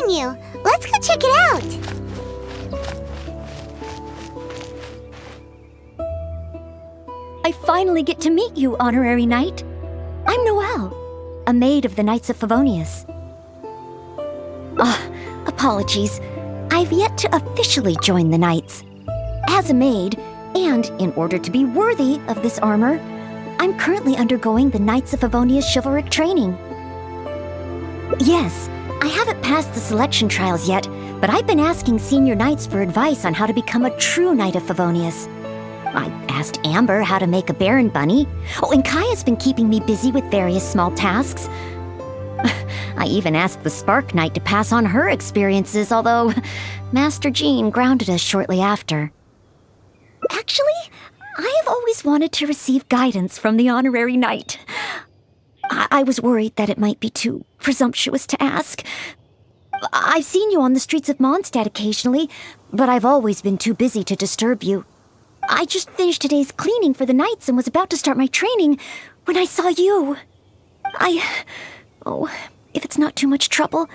missing you. Let's go check it out. I finally get to meet you, Honorary Knight. I'm Noelle, a maid of the Knights of Favonius. Apologies. I've yet to officially join the Knights. As a maid, and in order to be worthy of this armor, I'm currently undergoing the Knights of Favonius chivalric training. Yes, I haven't passed the selection trials yet, but I've been asking senior knights for advice on how to become a true Knight of Favonius. I asked Amber how to make a Baron bunny. Oh, and Kaya's been keeping me busy with various small tasks. I even asked the Spark Knight to pass on her experiences, although Master Jean grounded us shortly after. Actually, I have always wanted to receive guidance from the Honorary Knight. I was worried that it might be too presumptuous to ask. I've seen you on the streets of Mondstadt occasionally, but I've always been too busy to disturb you. I just finished today's cleaning for the Knights and was about to start my training when I saw you. Oh, if it's not too much trouble,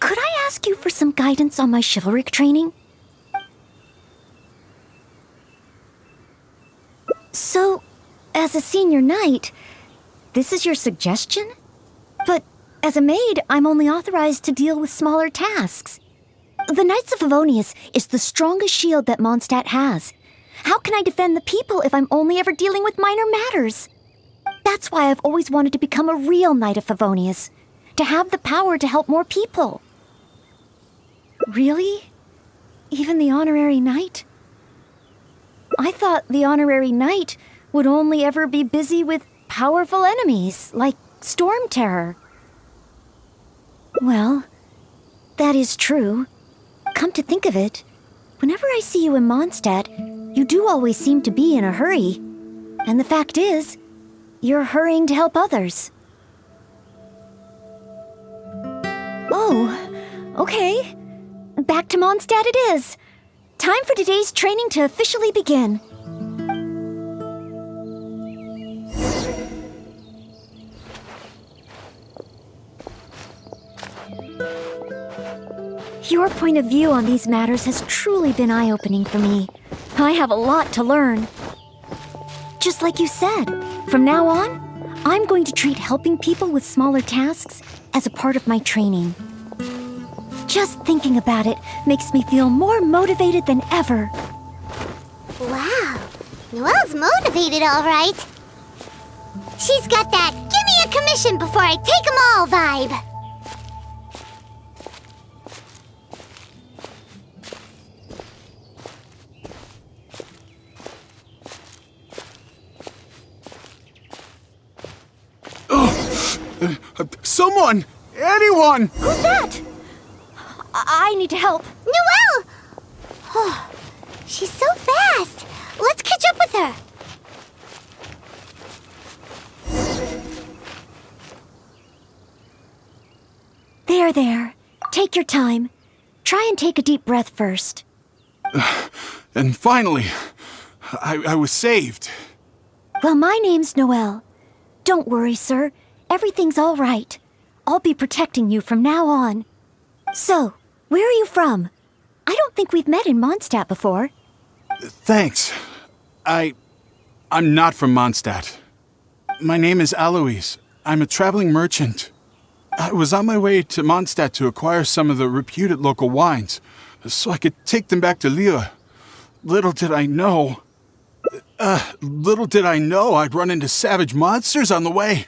could I ask you for some guidance on my chivalric training? So, as a senior knight, this is your suggestion? But as a maid, I'm only authorized to deal with smaller tasks. The Knights of Favonius is the strongest shield that Mondstadt has. How can I defend the people if I'm only ever dealing with minor matters? That's why I've always wanted to become a real Knight of Favonius, to have the power to help more people. Really? Even the Honorary Knight? I thought the Honorary Knight would only ever be busy with powerful enemies, like Storm Terror. Well, that is true. Come to think of it, whenever I see you in Mondstadt, you do always seem to be in a hurry. And the fact is, you're hurrying to help others. Oh, okay. Back to Mondstadt it is. Time for today's training to officially begin. Your point of view on these matters has truly been eye-opening for me. I have a lot to learn. Just like you said, from now on, I'm going to treat helping people with smaller tasks as a part of my training. Just thinking about it makes me feel more motivated than ever. Wow, Noelle's motivated, all right. She's got that "give me a commission before I take 'em all" vibe. Someone! Anyone! Who's that? I need to help. Noelle! Oh, she's so fast. Let's catch up with her. There. Take your time. Try and take a deep breath first. And finally, I was saved. Well, my name's Noelle. Don't worry, sir. Everything's all right. I'll be protecting you from now on. So, where are you from? I don't think we've met in Mondstadt before. Thanks. I'm not from Mondstadt. My name is Alois. I'm a traveling merchant. I was on my way to Mondstadt to acquire some of the reputed local wines, so I could take them back to Lille. Little did I know I'd run into savage monsters on the way.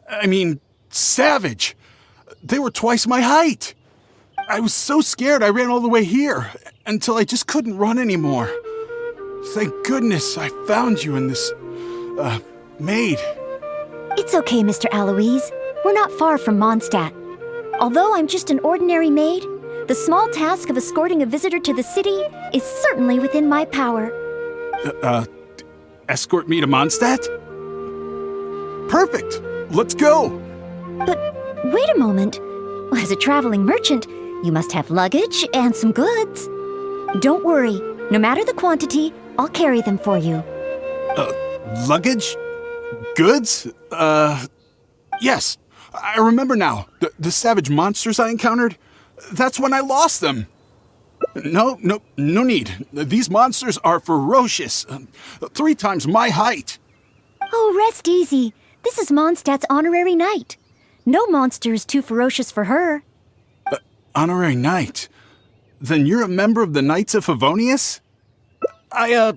I mean, savage. They were twice my height. I was so scared I ran all the way here, until I just couldn't run anymore. Thank goodness I found you in this, Maid. It's okay, Mr. Alois. We're not far from Mondstadt. Although I'm just an ordinary maid, the small task of escorting a visitor to the city is certainly within my power. Escort me to Mondstadt? Perfect! Let's go! But wait a moment. As a traveling merchant, you must have luggage and some goods. Don't worry. No matter the quantity, I'll carry them for you. Luggage? Goods? Yes. I remember now. The savage monsters I encountered? That's when I lost them. No need. These monsters are ferocious. 3 times my height. Oh, rest easy. This is Mondstadt's honorary knight. No monster is too ferocious for her. Honorary knight? Then you're a member of the Knights of Favonius? I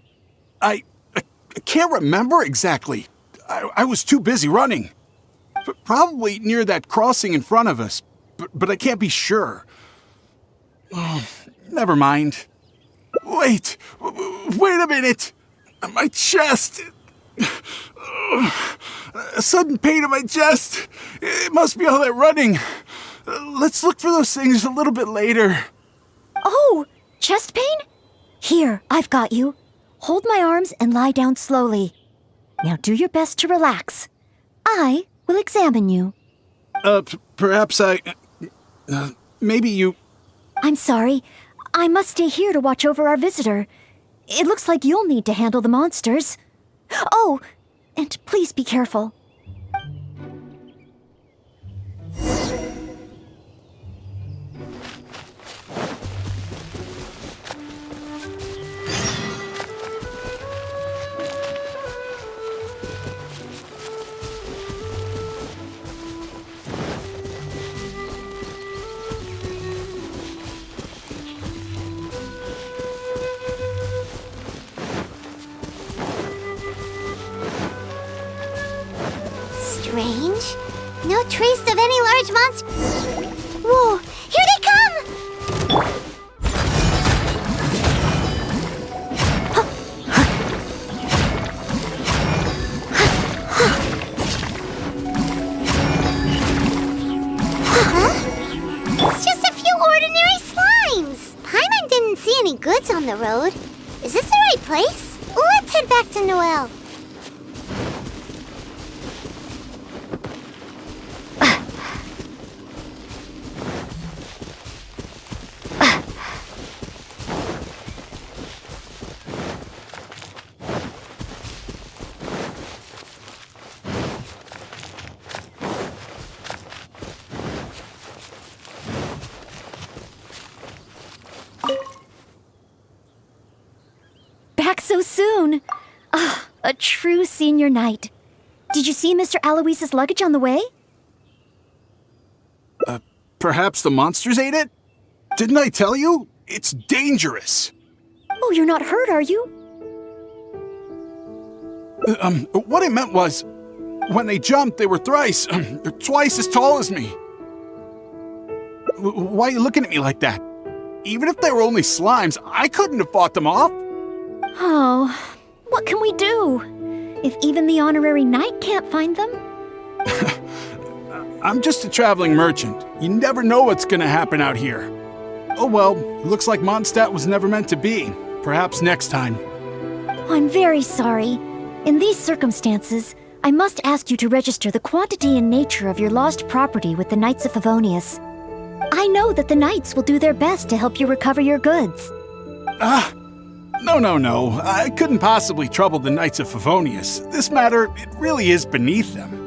can't remember exactly. I was too busy running. Probably near that crossing in front of us, but I can't be sure. Oh, never mind. Wait a minute. My chest. A sudden pain in my chest. It must be all that running. Let's look for those things a little bit later. Oh, chest pain? Here, I've got you. Hold my arms and lie down slowly. Now do your best to relax. I will examine you. Perhaps maybe you... I'm sorry. I must stay here to watch over our visitor. It looks like you'll need to handle the monsters. Oh, and please be careful. Strange. No trace of any large monster. Whoa, here they come! It's just a few ordinary slimes. Paimon didn't see any goods on the road. Is this the right place? Let's head back to Noelle. Back so soon. Ah, a true senior knight. Did you see Mr. Aloyse's luggage on the way? Perhaps the monsters ate it? Didn't I tell you? It's dangerous. Oh, you're not hurt, are you? What I meant was, when they jumped, they were twice as tall as me. Why are you looking at me like that? Even if they were only slimes, I couldn't have fought them off. Oh, what can we do? If even the honorary knight can't find them? I'm just a traveling merchant. You never know what's gonna happen out here. Oh well, looks like Mondstadt was never meant to be. Perhaps next time. I'm very sorry. In these circumstances, I must ask you to register the quantity and nature of your lost property with the Knights of Favonius. I know that the Knights will do their best to help you recover your goods. No. I couldn't possibly trouble the Knights of Favonius. This matter, it really is beneath them.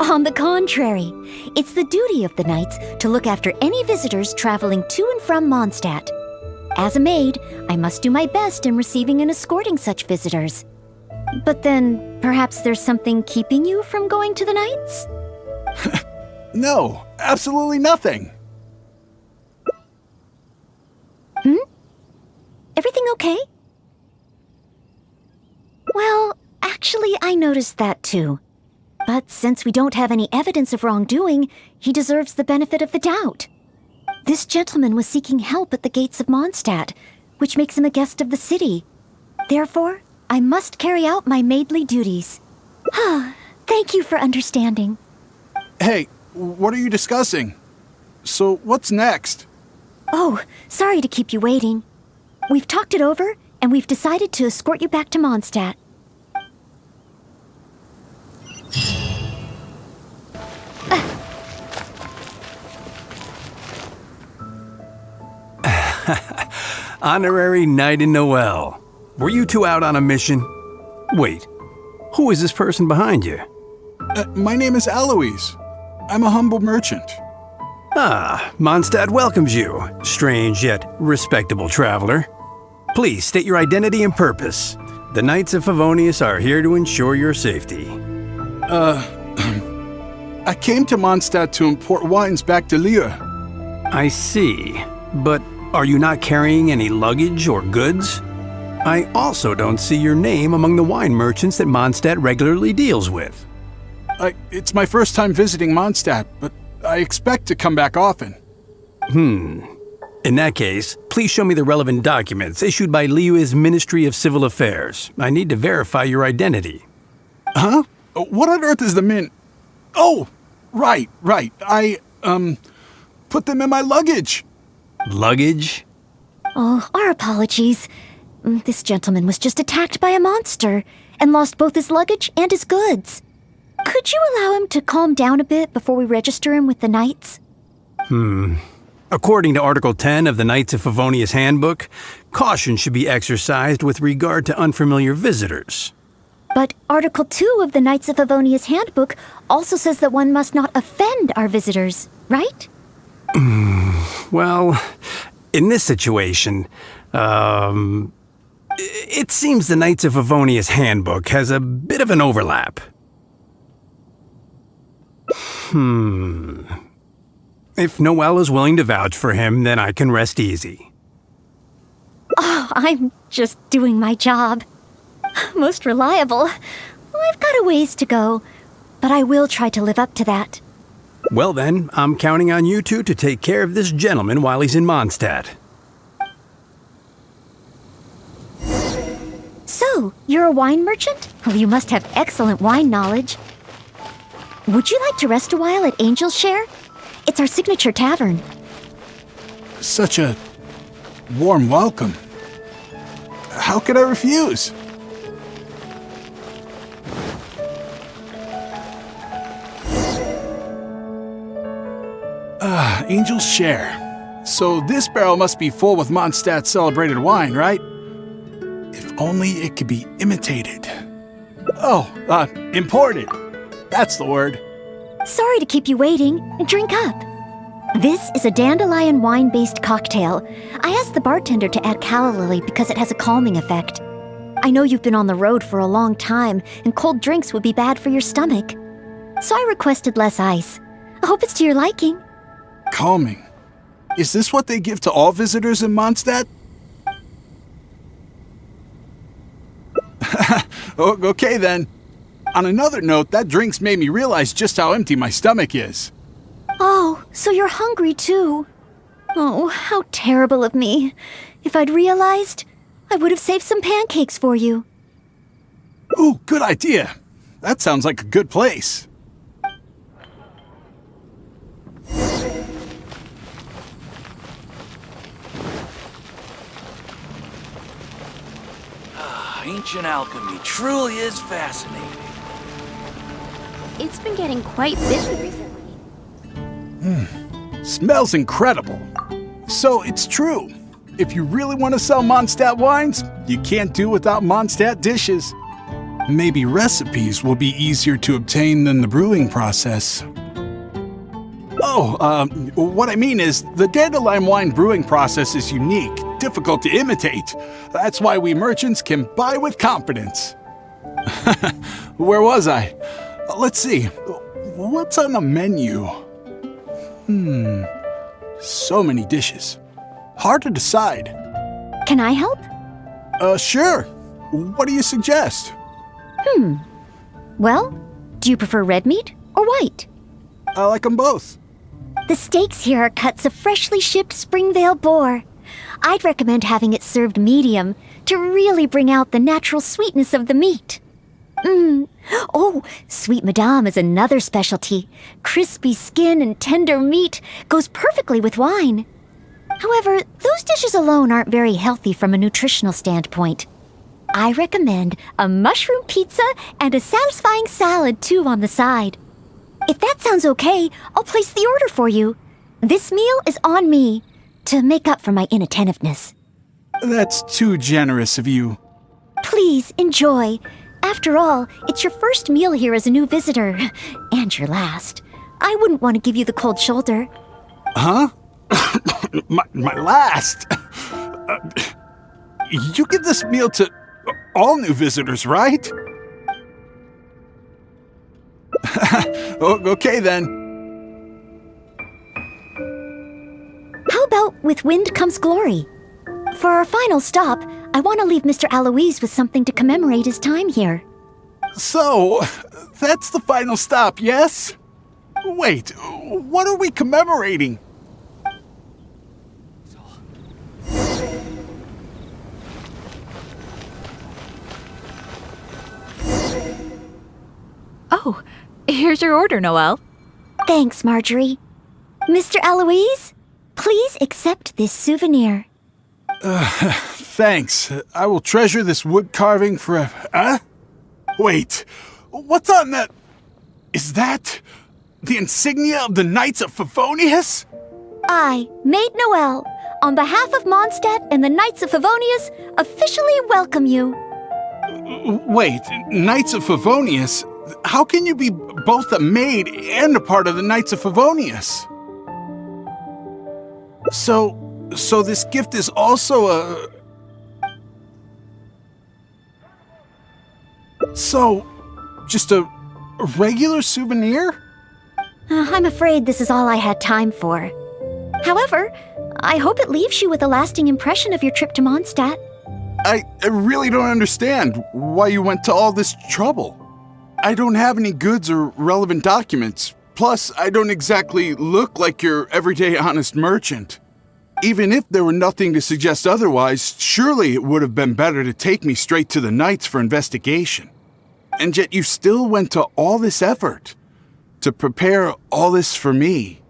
On the contrary, it's the duty of the Knights to look after any visitors traveling to and from Mondstadt. As a maid, I must do my best in receiving and escorting such visitors. But then, perhaps there's something keeping you from going to the Knights? No, absolutely nothing. Everything okay? Well, actually, I noticed that too. But since we don't have any evidence of wrongdoing, he deserves the benefit of the doubt. This gentleman was seeking help at the gates of Mondstadt, which makes him a guest of the city. Therefore, I must carry out my maidly duties. Thank you for understanding. Hey, what are you discussing? So, what's next? Oh, sorry to keep you waiting. We've talked it over, and we've decided to escort you back to Mondstadt. Honorary Knight in Noelle. Were you two out on a mission? Wait, who is this person behind you? My name is Aloys. I'm a humble merchant. Ah, Mondstadt welcomes you, strange yet respectable traveler. Please state your identity and purpose. The Knights of Favonius are here to ensure your safety. I came to Mondstadt to import wines back to Lille. I see. But are you not carrying any luggage or goods? I also don't see your name among the wine merchants that Mondstadt regularly deals with. It's my first time visiting Mondstadt, but I expect to come back often. In that case, please show me the relevant documents issued by Liyue's Ministry of Civil Affairs. I need to verify your identity. Huh? What on earth is the min... Oh, right. I put them in my luggage. Luggage? Oh, our apologies. This gentleman was just attacked by a monster and lost both his luggage and his goods. Could you allow him to calm down a bit before we register him with the Knights? According to Article 10 of the Knights of Favonius Handbook, caution should be exercised with regard to unfamiliar visitors. But Article 2 of the Knights of Favonius Handbook also says that one must not offend our visitors, right? Well, in this situation, it seems the Knights of Favonius Handbook has a bit of an overlap. If Noelle is willing to vouch for him, then I can rest easy. Oh, I'm just doing my job. Most reliable. I've got a ways to go, but I will try to live up to that. Well then, I'm counting on you two to take care of this gentleman while he's in Mondstadt. So, you're a wine merchant? Well, you must have excellent wine knowledge. Would you like to rest a while at Angel's Share? It's our signature tavern. Such a warm welcome. How could I refuse? Angel's Share. So this barrel must be full with Mondstadt's celebrated wine, right? If only it could be imitated. Oh, imported. That's the word. Sorry to keep you waiting. Drink up. This is a dandelion wine-based cocktail. I asked the bartender to add calla lily because it has a calming effect. I know you've been on the road for a long time, and cold drinks would be bad for your stomach. So I requested less ice. I hope it's to your liking. Calming. Is this what they give to all visitors in Mondstadt? Okay then. On another note, that drink's made me realize just how empty my stomach is. Oh, so you're hungry too. Oh, how terrible of me. If I'd realized, I would have saved some pancakes for you. Ooh, good idea. That sounds like a good place. Ancient alchemy truly is fascinating. It's been getting quite busy recently. Smells incredible. So it's true. If you really want to sell Mondstadt wines, you can't do without Mondstadt dishes. Maybe recipes will be easier to obtain than the brewing process. Oh, what I mean is, the dandelion wine brewing process is unique, difficult to imitate. That's why we merchants can buy with confidence. Where was I? Let's see. What's on the menu? So many dishes. Hard to decide. Can I help? Sure. What do you suggest? Well, do you prefer red meat or white? I like them both. The steaks here are cuts of freshly shipped Springvale boar. I'd recommend having it served medium to really bring out the natural sweetness of the meat. Oh, Sweet Madame is another specialty. Crispy skin and tender meat goes perfectly with wine. However, those dishes alone aren't very healthy from a nutritional standpoint. I recommend a mushroom pizza and a satisfying salad too on the side. If that sounds okay, I'll place the order for you. This meal is on me to make up for my inattentiveness. That's too generous of you. Please enjoy. After all, it's your first meal here as a new visitor, and your last. I wouldn't want to give you the cold shoulder. Huh? my last? You give this meal to all new visitors, right? Okay then. How about with wind comes glory? For our final stop, I want to leave Mr. Alois with something to commemorate his time here. So, that's the final stop, yes? Wait, what are we commemorating? Oh, here's your order, Noelle. Thanks, Marjorie. Mr. Alois, please accept this souvenir. Thanks. I will treasure this wood carving forever. Huh? Wait, what's on that? Is that the insignia of the Knights of Favonius? I, Maid Noelle, on behalf of Mondstadt and the Knights of Favonius, officially welcome you. Wait, Knights of Favonius? How can you be both a maid and a part of the Knights of Favonius? So this gift is also a... So, just a regular souvenir? I'm afraid this is all I had time for. However, I hope it leaves you with a lasting impression of your trip to Mondstadt. I really don't understand why you went to all this trouble. I don't have any goods or relevant documents. Plus, I don't exactly look like your everyday honest merchant. Even if there were nothing to suggest otherwise, surely it would have been better to take me straight to the Knights for investigation. And yet you still went to all this effort to prepare all this for me.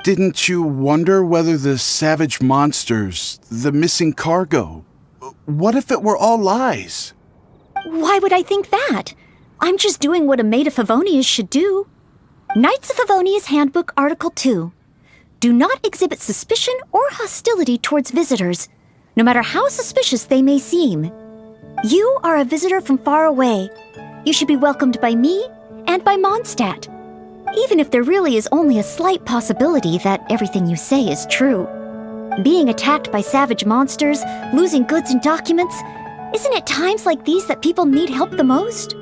Didn't you wonder whether the savage monsters, the missing cargo, what if it were all lies? Why would I think that? I'm just doing what a Maid of Favonius should do. Knights of Favonius Handbook Article 2. Do not exhibit suspicion or hostility towards visitors, no matter how suspicious they may seem. You are a visitor from far away. You should be welcomed by me and by Mondstadt, even if there really is only a slight possibility that everything you say is true. Being attacked by savage monsters, losing goods and documents, isn't it times like these that people need help the most?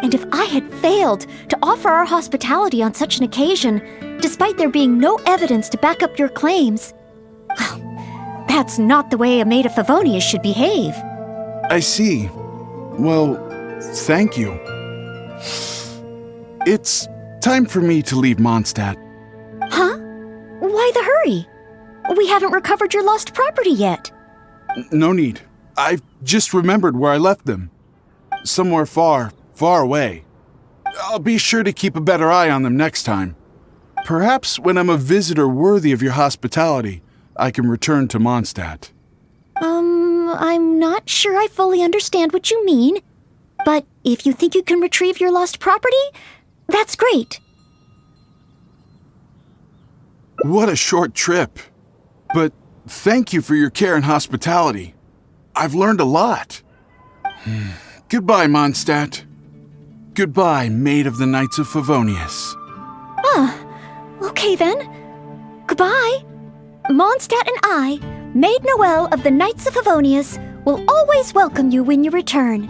And if I had failed to offer our hospitality on such an occasion, despite there being no evidence to back up your claims, well, that's not the way a Maid of Favonius should behave. I see. Well, thank you. It's time for me to leave Mondstadt. Huh? Why the hurry? We haven't recovered your lost property yet. No need. I've just remembered where I left them. Somewhere far, far away. I'll be sure to keep a better eye on them next time. Perhaps when I'm a visitor worthy of your hospitality, I can return to Mondstadt. I'm not sure I fully understand what you mean. But if you think you can retrieve your lost property, that's great. What a short trip. But thank you for your care and hospitality. I've learned a lot. Goodbye, Mondstadt. Goodbye, Maid of the Knights of Favonius. Okay then. Goodbye. Mondstadt and I, Maid Noelle of the Knights of Favonius, will always welcome you when you return.